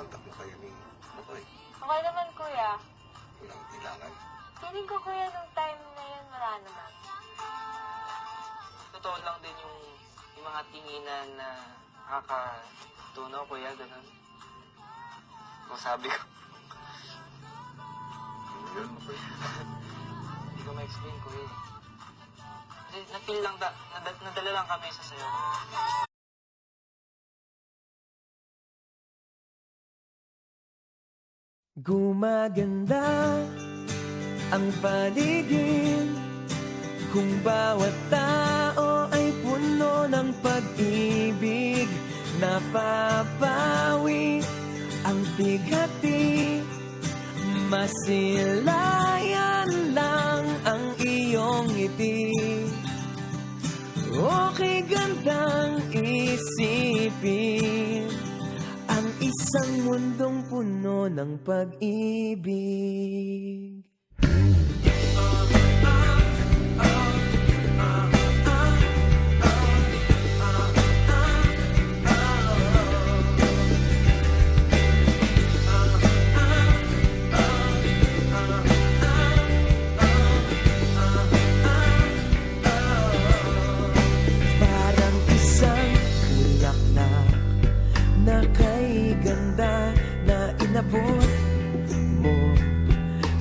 contact mo kayo ni Makoy? Okay naman, kuya. Walang kailangan. Feeling ko, kuya, nung time na yun, wala naman. Totoo lang din yung mga tinginan na nakakatunaw, kuya, ganun. Kung sabi ko, Ano yun, Makoy? hindi ko ma-explain, kuya. Kasi na-feel lang, nadala lang kami sa sayo. Gumaganda ang paligid kung bawat tao ay puno ng pag-ibig. Napapawi ang bighati, masilayan lang ang iyong ngiti. Okay, gandang isipin ang isang mundong puno ng pag-ibig. Parang isang bulaklak na kay ganda na inabot mo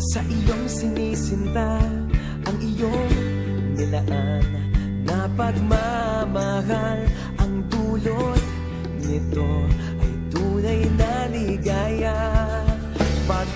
sa iyong sinisinta, ang iyong nilaan na pagmamahal. Ang dulot nito ay tunay na ligaya. Pag